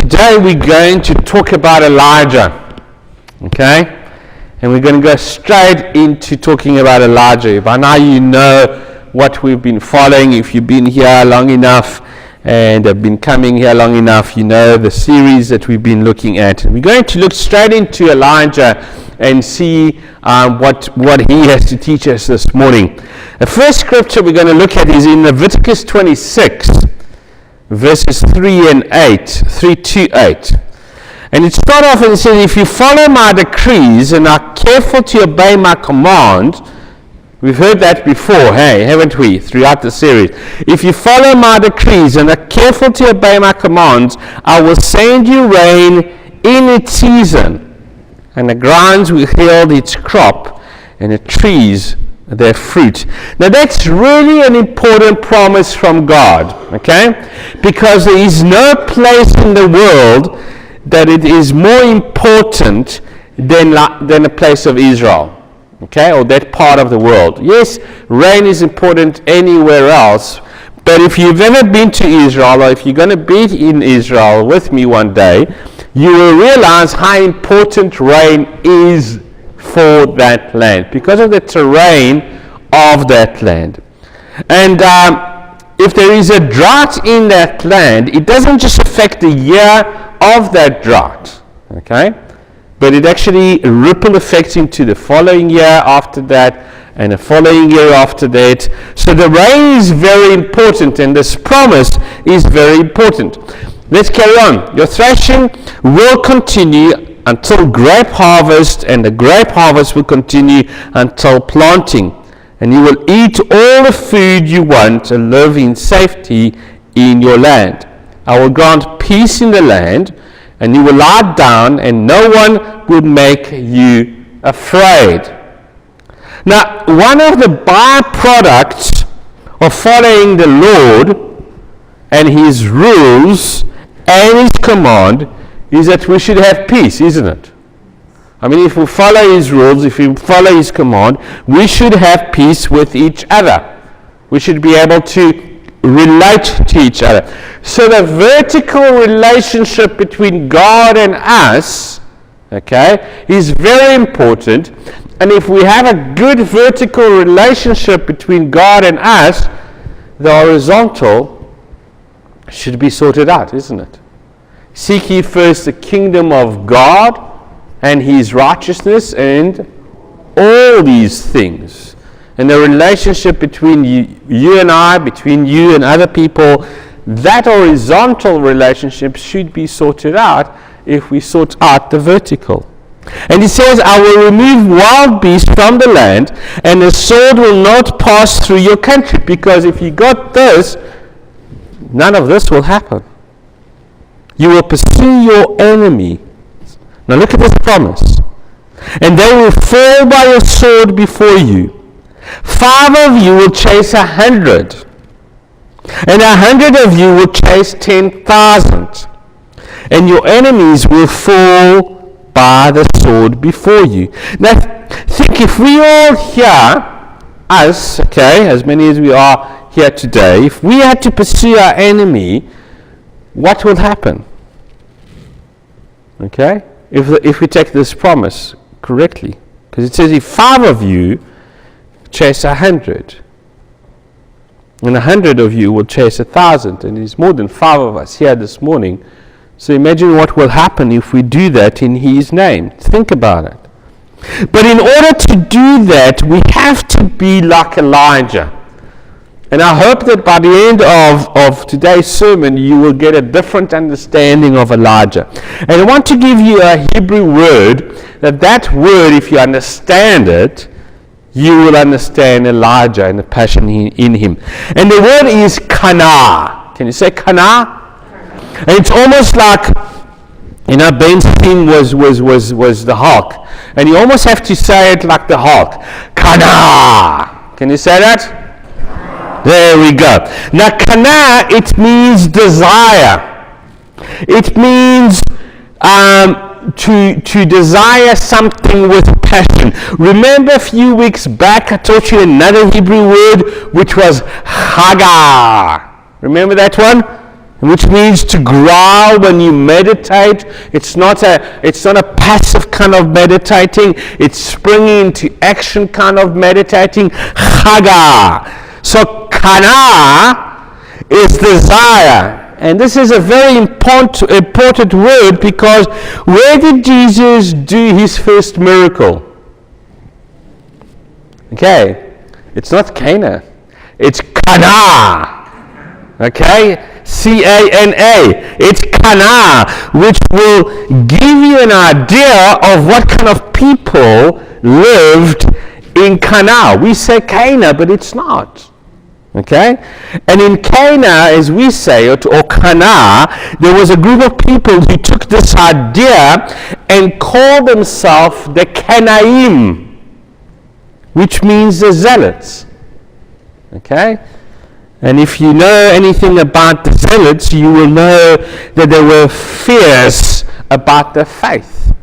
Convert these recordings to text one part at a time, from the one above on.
today we're going to talk about Elijah, okay? And we're going to go straight into talking about Elijah. By now you know what we've been following. If you've been here long enough and have been coming here long enough, you know the series that we've been looking at. And we're going to look straight into Elijah and see what he has to teach us this morning. The first scripture we're going to look at is in Leviticus 26, verses 3 to 8. And it starts off and it says, if you follow my decrees and are careful to obey my commands, we've heard that before, hey, haven't we, throughout the series. If you follow my decrees and are careful to obey my commands, I will send you rain in its season, and the grounds will yield its crop, and the trees their fruit. Now that's really an important promise from God, okay? Because there is no place in the world that it is more important than a place of Israel. Okay, or that part of the world. Yes, rain is important anywhere else, but if you've ever been to Israel, or if you're going to be in Israel with me one day, you will realize how important rain is for that land, because of the terrain of that land. And if there is a drought in that land, it doesn't just affect the year of that drought, okay? But it actually ripple effects into the following year after that, and the following year after that. So the rain is very important, and this promise is very important. Let's carry on. Your threshing will continue until grape harvest, and the grape harvest will continue until planting. And you will eat all the food you want and live in safety in your land. I will grant peace in the land, and you will lie down, and no one will make you afraid. Now, one of the byproducts of following the Lord and His rules and His command is that we should have peace, isn't it? I mean, if we follow His rules, if we follow His command, we should have peace with each other. We should be able to relate to each other. So the vertical relationship between God and us, okay, is very important. And if we have a good vertical relationship between God and us, the horizontal should be sorted out, isn't it? Seek ye first the kingdom of God and His righteousness, and all these things. And the relationship between you and I, between you and other people, that horizontal relationship should be sorted out if we sort out the vertical. And He says, I will remove wild beasts from the land, and the sword will not pass through your country. Because if you got this, none of this will happen. You will pursue your enemy. Now look at this promise. And they will fall by your sword before you. 5 of you will chase 100, and 100 of you will chase 10,000, and your enemies will fall by the sword before you. Now think, if we all here, us, okay, as many as we are here today, if we had to pursue our enemy, what will happen? Okay, if we take this promise correctly, because it says if 5 of you chase 100, and 100 of you will chase 1,000, and there's more than 5 of us here this morning. So imagine what will happen if we do that in His name. Think about it. But in order to do that, we have to be like Elijah. And I hope that by the end of today's sermon, you will get a different understanding of Elijah. And I want to give you a Hebrew word, that word, if you understand it, you will understand Elijah and the passion in him. And the word is kana. Can you say kana? And it's almost like, you know, Ben's theme was the Hulk. And you almost have to say it like the Hulk. Kana. Can you say that? There we go. Now, kana, it means desire. It means to desire something with passion. Remember a few weeks back I taught you another Hebrew word which was hagar. Remember that one? which means to growl when you meditate. It's not a passive kind of meditating. It's springing into action kind of meditating. Chaga. So kana is desire. And this is a very important word, because where did Jesus do his first miracle? Okay, it's not Cana. It's Kana. Okay? C-A-N-A. It's Kana, which will give you an idea of what kind of people lived in Cana. We say Cana, but it's not. Okay? And in Cana, as we say, or Cana, there was a group of people who took this idea and called themselves the Canaim, which means the zealots. Okay? And if you know anything about the zealots, you will know that they were fierce about their faith.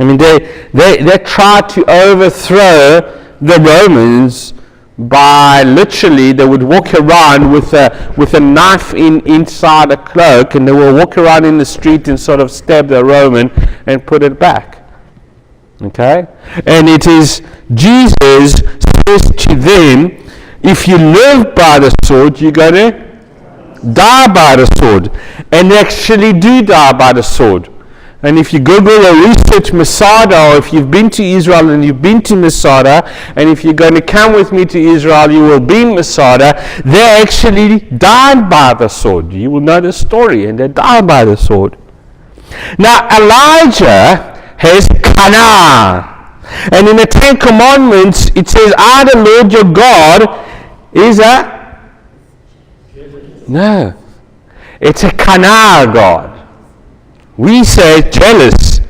I mean, they tried to overthrow the Romans by literally, they would walk around with a knife inside a cloak, and they will walk around in the street and sort of stab the Roman and put it back. Okay? And it is Jesus says to them, if you live by the sword, you're going to die by the sword. And they actually do die by the sword. And if you Google or research Masada, or if you've been to Israel and you've been to Masada, and if you're going to come with me to Israel, you will be in Masada, they actually died by the sword. You will know the story, and they died by the sword. Now, Elijah has Kana. And in the Ten Commandments, it says, I, the Lord your God, is a? No. It's a Kana God. We say jealous,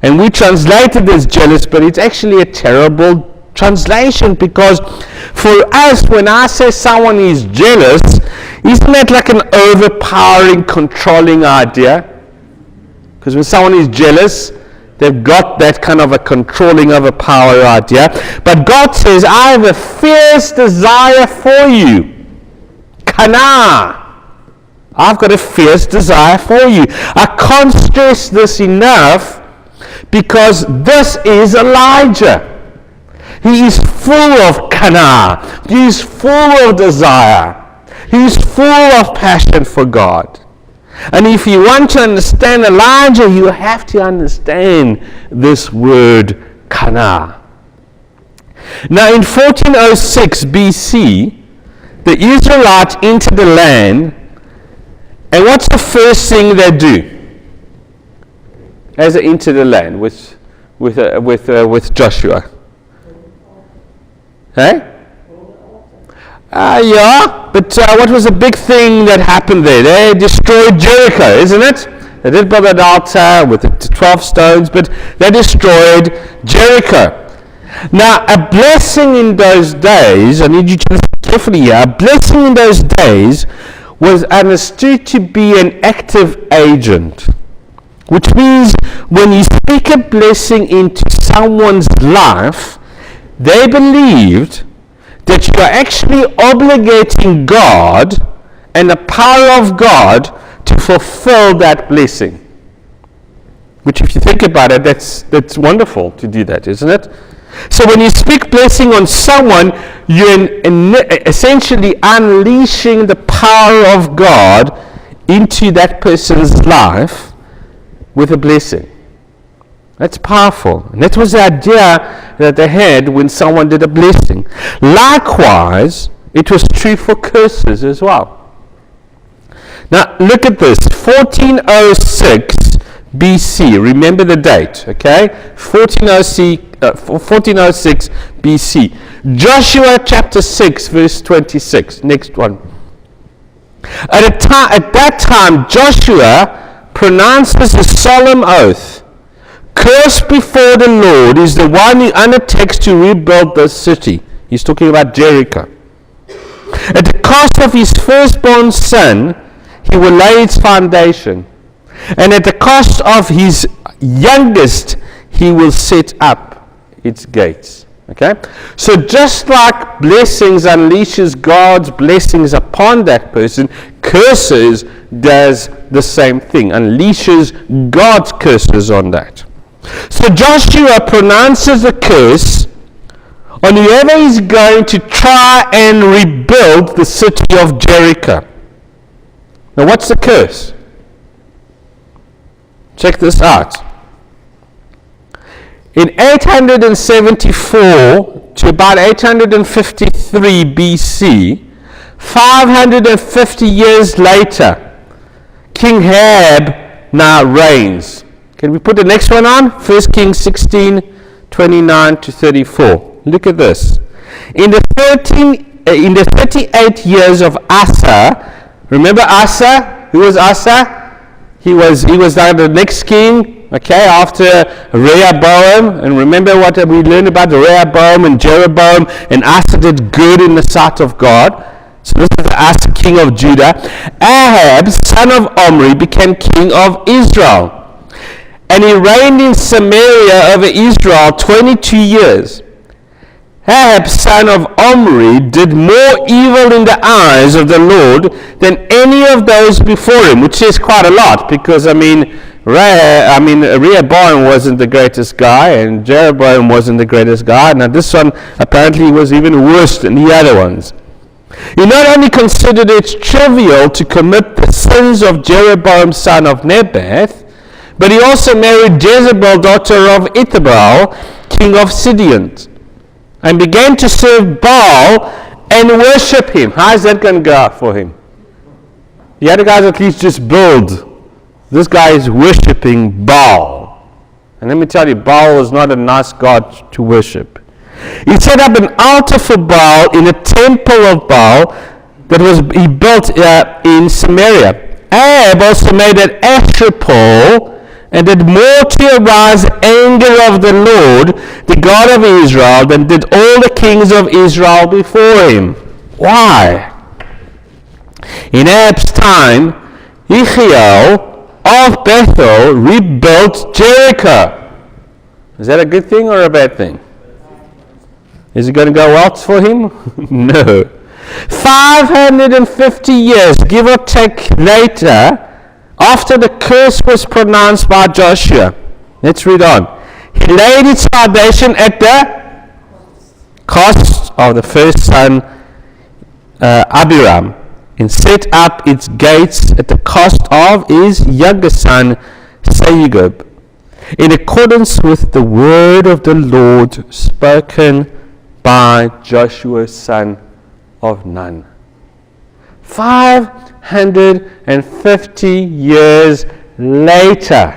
and we translate it as jealous, but it's actually a terrible translation, because for us, when I say someone is jealous, isn't that like an overpowering, controlling idea? Because when someone is jealous, they've got that kind of a controlling, overpowering idea. But God says, I have a fierce desire for you. Kana. I've got a fierce desire for you. I can't stress this enough, because this is Elijah. He is full of Kana. He is full of desire. He is full of passion for God. And if you want to understand Elijah, you have to understand this word Kana. Now in 1406 BC, the Israelites entered the land, and what's the first thing they do as they enter the land with Joshua? Hey? Yeah, but what was the big thing that happened there? They destroyed Jericho, isn't it? They did build an altar with the 12 stones, but they destroyed Jericho. Now, a blessing in those days, I need you to listen carefully here, a blessing in those days was understood to be an active agent, which means when you speak a blessing into someone's life, they believed that you are actually obligating God and the power of God to fulfill that blessing. Which, if you think about it, that's wonderful to do that, isn't it? So when you speak blessing on someone, you're essentially unleashing the power of God into that person's life with a blessing. That's powerful. And that was the idea that they had when someone did a blessing. Likewise, it was true for curses as well. Now, look at this. 1406 BC. Remember the date, okay? 1406 BC. Joshua chapter 6, verse 26. Next one. At that time, Joshua pronounces a solemn oath. Cursed before the Lord is the one who undertakes to rebuild this city. He's talking about Jericho. At the cost of his firstborn son, he will lay its foundation. And at the cost of his youngest, he will set up its gates. Okay? So just like blessings unleashes God's blessings upon that person, curses does the same thing, unleashes God's curses on that. So Joshua pronounces a curse on whoever is going to try and rebuild the city of Jericho. Now what's the curse? Check this out. In 874 to about 853 BC, 550 years later, King Ahab now reigns. Can we put the next one on? 1 Kings 16, 29 to 34. Look at this. In the 38 years of Asa, remember Asa? Who was Asa? He was the next king, okay, after Rehoboam. And remember what we learned about Rehoboam and Jeroboam, and Asa did good in the sight of God. So this is Asa, king of Judah. Ahab, son of Omri, became king of Israel. And he reigned in Samaria over Israel 22 years. Ahab, son of Omri, did more evil in the eyes of the Lord than any of those before him, which is quite a lot, because Rehoboam wasn't the greatest guy, and Jeroboam wasn't the greatest guy. Now this one apparently was even worse than the other ones. He not only considered it trivial to commit the sins of Jeroboam, son of Nebaioth, but he also married Jezebel, daughter of Ethabel, king of Sidon, and began to serve Baal and worship him. How is that going to go out for him? The other guys at least just build. This guy is worshipping Baal. And let me tell you, Baal is not a nice god to worship. He set up an altar for Baal in a temple of Baal that he built in Samaria. Ahab also made an Asherah pole and did more to arouse the anger of the Lord, the God of Israel, than did all the kings of Israel before him. Why? In Ahab's time, Elijha of Bethel rebuilt Jericho. Is that a good thing or a bad thing? Is it going to go well for him? No. 550 years, give or take, later, after the curse was pronounced by Joshua. Let's read on. He laid its foundation at the cost of the first son, Abiram, and set up its gates at the cost of his younger son, Segub, in accordance with the word of the Lord spoken by Joshua, son of Nun. 550 years later.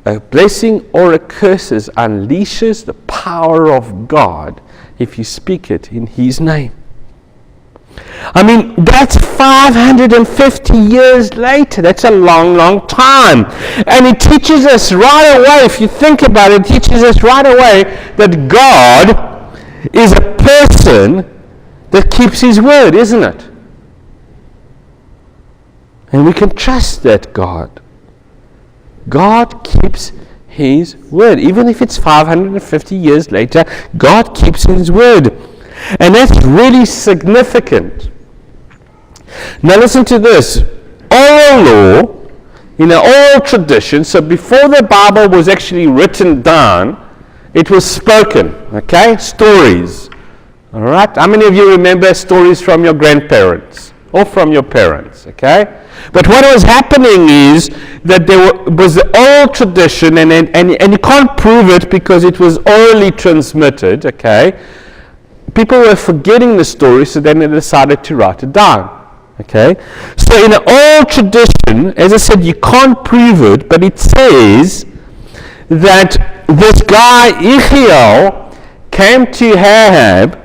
A blessing or a curse unleashes the power of God if you speak it in His name. I mean, that's 550 years later. That's a long, long time. And it teaches us right away, if you think about it, it teaches us right away that God is a person that keeps His word, isn't it? And we can trust that God. God keeps His word. Even if it's 550 years later, God keeps His word. And that's really significant. Now listen to this. Oral law, in an oral tradition, so before the Bible was actually written down, it was spoken, okay? Stories. All right? How many of you remember stories from your grandparents or from your parents, okay? But what was happening is that there was the oral tradition, and you can't prove it because it was orally transmitted, okay? People were forgetting the story, so then they decided to write it down, okay? So in an oral tradition, as I said, you can't prove it, but it says that this guy, Elijha, came to Ahab,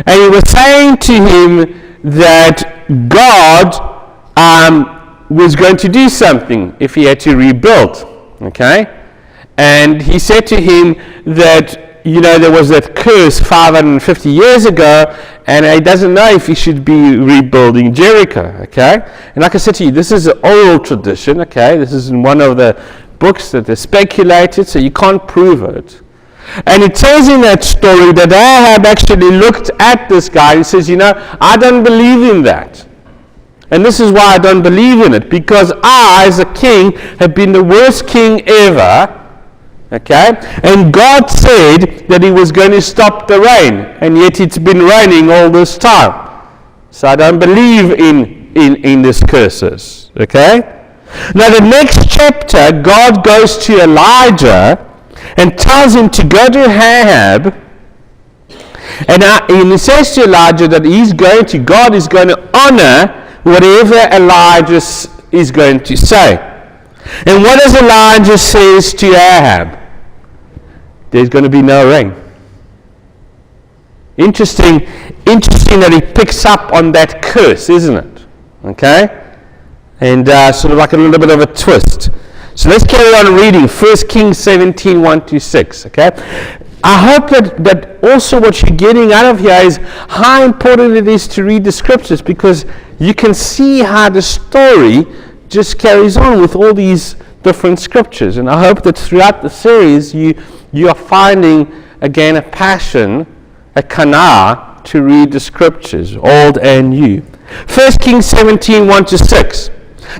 and he was saying to him that God was going to do something if he had to rebuild, okay? And he said to him that, you know, there was that curse 550 years ago, and he doesn't know if he should be rebuilding Jericho, okay? And like I said to you, this is an oral tradition, okay? This is in one of the books that are speculated, so you can't prove it. And it tells in that story that Ahab actually looked at this guy and says, I don't believe in that. And this is why I don't believe in it, because I, as a king, have been the worst king ever. Okay? And God said that he was going to stop the rain, and yet it's been raining all this time. So I don't believe in these curses. Okay? Now the next chapter, God goes to Elijah and tells him to go to Ahab, and he says to Elijah that God is going to honor whatever Elijah is going to say. And what does Elijah says to Ahab? There's going to be no rain. Interesting that he picks up on that curse, isn't it? Okay? And sort of like a little bit of a twist. So let's carry on reading 1 Kings 17, 1-6. Okay? I hope that also what you're getting out of here is how important it is to read the scriptures, because you can see how the story just carries on with all these different scriptures. And I hope that throughout the series you are finding again a passion, a kanah to read the scriptures, old and new. 1 Kings 17, 1-6.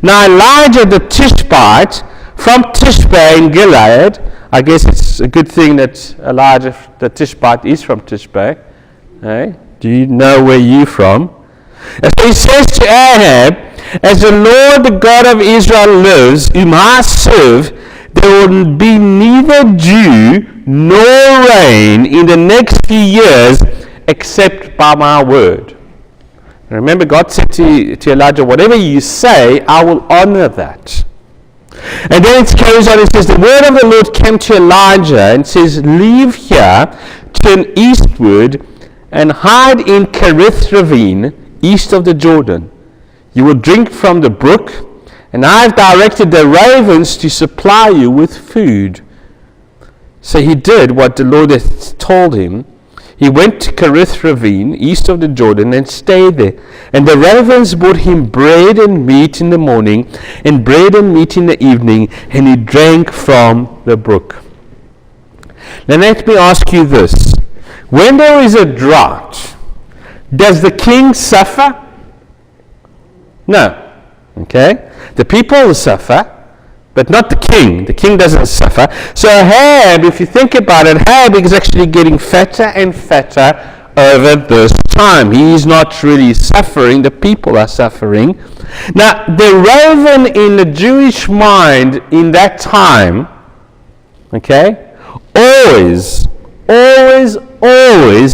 Now Elijah the Tishbite from Tishbe in Gilead, I guess it's a good thing that Elijah the Tishbite is from Tishbe. Hey? Do you know where you're from? And so he says to Ahab, as the Lord the God of Israel lives, whom I serve, there will be neither dew nor rain in the next few years except by my word. Remember, God said to Elijah, whatever you say, I will honor that. And then it carries on, it says, the word of the Lord came to Elijah and says, leave here, turn eastward, and hide in Kerith ravine, east of the Jordan. You will drink from the brook, and I have directed the ravens to supply you with food. So he did what the Lord had told him. He went to Kerith ravine, east of the Jordan, and stayed there. And the ravens brought him bread and meat in the morning, and bread and meat in the evening, and he drank from the brook. Now let me ask you this. When there is a drought, does the king suffer? No. Okay? The people suffer, but not the king. The king doesn't suffer. So Ahab, if you think about it, Ahab is actually getting fatter and fatter over this time. He is not really suffering. The people are suffering. Now, the raven in the Jewish mind in that time, okay, always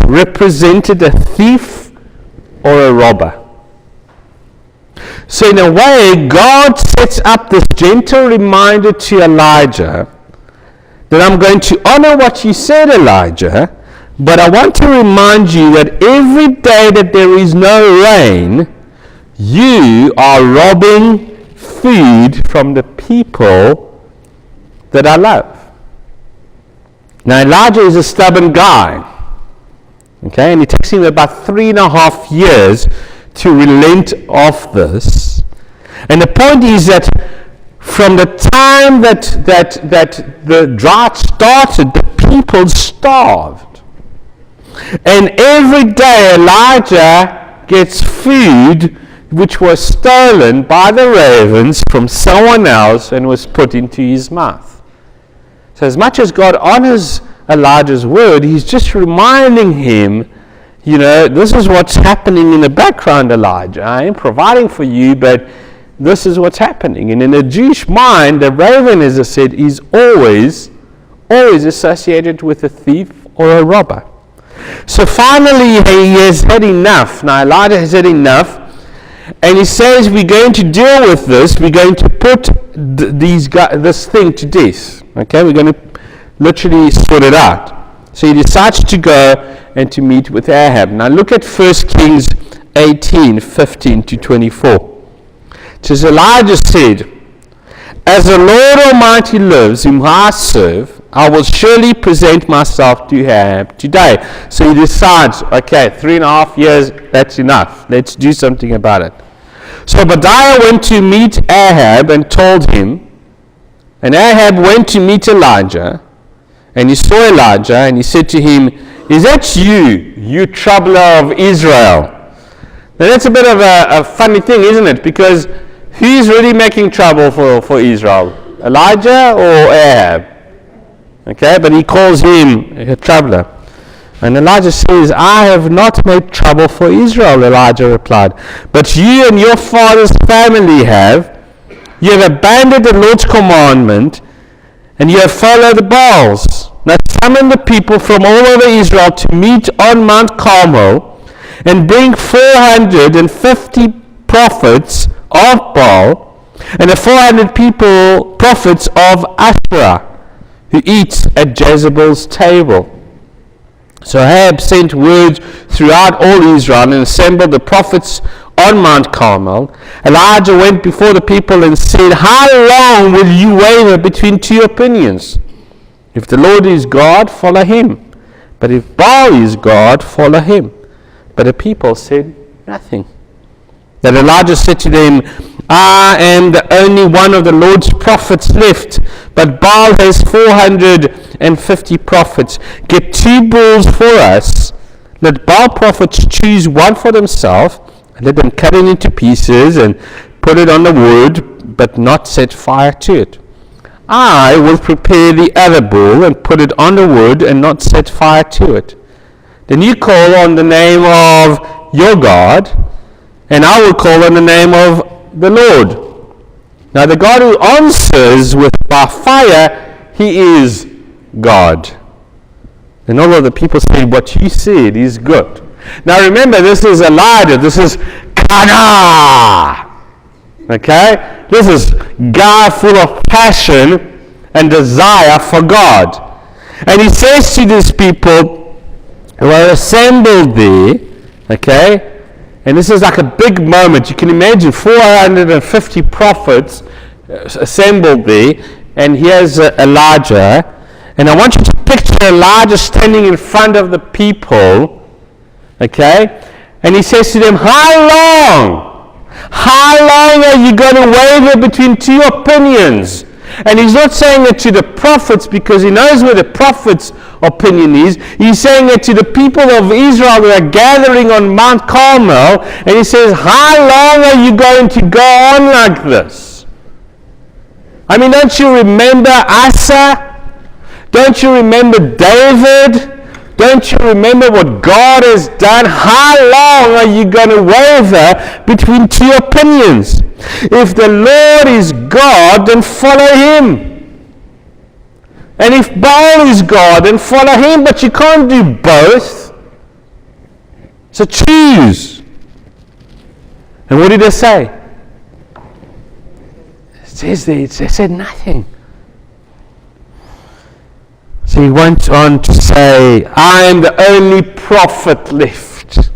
represented a thief or a robber. So in a way, God sets up this gentle reminder to Elijah that I'm going to honor what you said, Elijah, but I want to remind you that every day that there is no rain, you are robbing food from the people that I love. Now Elijah is a stubborn guy. Okay, and it takes him about 3.5 years to relent of this. And the point is that from the time that the drought started, the people starved. And every day Elijah gets food which was stolen by the ravens from someone else and was put into his mouth. So as much as God honors Elijah's word, he's just reminding him, this is what's happening in the background, Elijah. I am providing for you, but this is what's happening. And in the Jewish mind, the raven, as I said, is always associated with a thief or a robber. So finally, he has had enough. Now Elijah has had enough. And he says, we're going to deal with this. We're going to put this thing to death. Okay, we're going to literally sort it out. So he decides to go and to meet with Ahab. Now look at 1 Kings 18, 15-24. It says, Elijah said, as the Lord Almighty lives, whom I serve, I will surely present myself to Ahab today. So he decides, okay, 3.5 years, that's enough. Let's do something about it. So Obadiah went to meet Ahab and told him, and Ahab went to meet Elijah, and he saw Elijah, and he said to him, "Is that you troubler of Israel?" Now that's a bit of a funny thing, isn't it? Because who's really making trouble for Israel? Elijah or Ahab? Okay, but he calls him a troubler. And Elijah says, "I have not made trouble for Israel," Elijah replied, "but you and your father's family have. You have abandoned the Lord's commandment, and you have followed the Baals. Now summon the people from all over Israel to meet on Mount Carmel, and bring 450 prophets of Baal, and the 400 prophets of Asherah, who eat at Jezebel's table." So Ahab sent word throughout all Israel and assembled the prophets on Mount Carmel. Elijah went before the people and said, "How long will you waver between two opinions? If the Lord is God, follow him. But if Baal is God, follow him." But the people said nothing. Then Elijah said to them, "I am the only one of the Lord's prophets left, but Baal has 450 prophets. Get 2 bulls for us. Let Baal prophets choose one for themselves, and let them cut it into pieces and put it on the wood, but not set fire to it. I will prepare the other bull and put it on the wood and not set fire to it. Then you call on the name of your God, and I will call on the name of the Lord." Now the God who answers by fire, he is God. And all of the people say, "What you said is good." Now remember, this is Elijah. This is Kana. Okay? This is guy full of passion and desire for God. And he says to these people who are assembled there, okay? And this is like a big moment. You can imagine 450 prophets assembled there. And here's Elijah. And I want you to picture Elijah standing in front of the people. Okay? And he says to them, "How long? How long are you going to waver between two opinions?" And he's not saying it to the prophets because he knows where the prophets' opinion is. He's saying it to the people of Israel that are gathering on Mount Carmel. And he says, "How long are you going to go on like this?" I mean, don't you remember Asa? Don't you remember David? Don't you remember what God has done? How long are you going to waver between two opinions? If the Lord is God, then follow him. And if Baal is God, then follow him. But you can't do both. So choose. And what did they say? It says they said nothing. So he went on to say, "I am the only prophet left.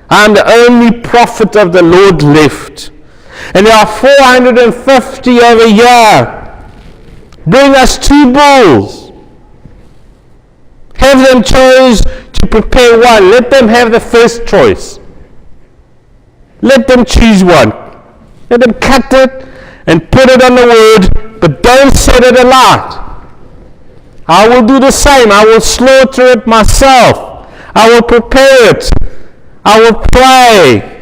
I am the only prophet of the Lord left. And there are 450 over here. Bring us 2 bulls. Have them choose to prepare one. Let them have the first choice. Let them choose one. Let them cut it and put it on the wood, but don't set it alight. I will do the same. I will slaughter it myself. I will prepare it. I will pray.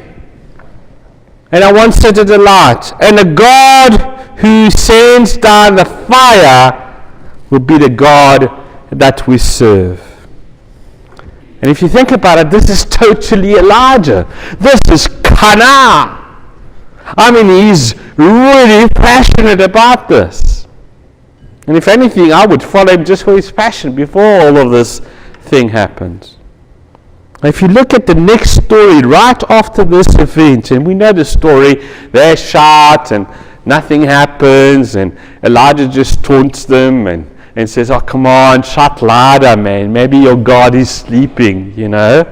And I won't set it alight. And the God who sends down the fire will be the God that we serve." And if you think about it, this is totally Elijah. This is Kana. I mean, he's really passionate about this. And if anything, I would follow him just for his passion before all of this thing happens. If you look at the next story right after this event, and we know the story, they shout and nothing happens, and Elijah just taunts them and says, "Oh, come on, shout louder, man. Maybe your God is sleeping, you know."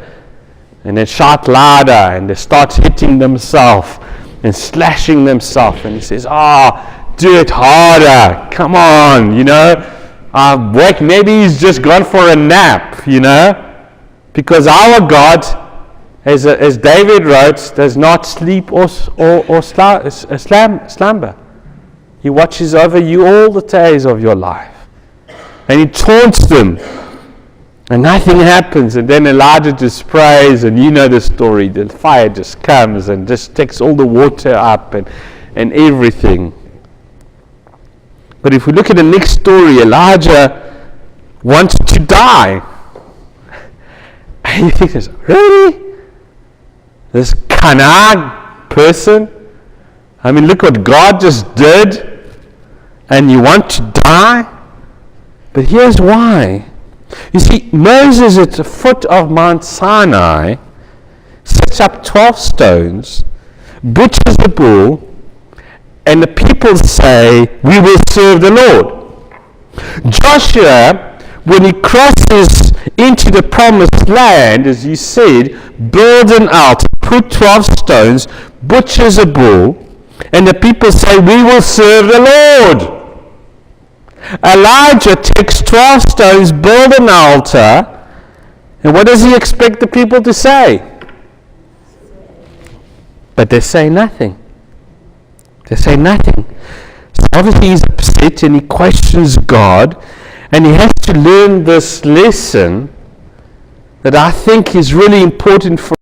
And they shout louder, and they start hitting themselves and slashing themselves. And he says, "Oh, do it harder. Come on, you know. Maybe he's just gone for a nap, you know. Because our God, as David wrote, does not sleep or slumber. He watches over you all the days of your life. and he taunts them. And nothing happens. And then Elijah just prays, and you know the story. The fire just comes and just takes all the water up and everything. But if we look at the next story, Elijah wanted to die. And you think, really? This Canaanite person? I mean, look what God just did. And you want to die? But here's why. You see, Moses at the foot of Mount Sinai sets up 12 stones, butchers a bull, and the people say, we will serve the Lord. Joshua, when he crosses into the promised land, as you said, builds an altar, put 12 stones, butchers a bull, and the people say, we will serve the Lord. Elijah takes 12 stones, build an altar, and what does he expect the people to say? But they say nothing. They say nothing. So obviously he's upset and he questions God, and he has to learn this lesson that I think is really important for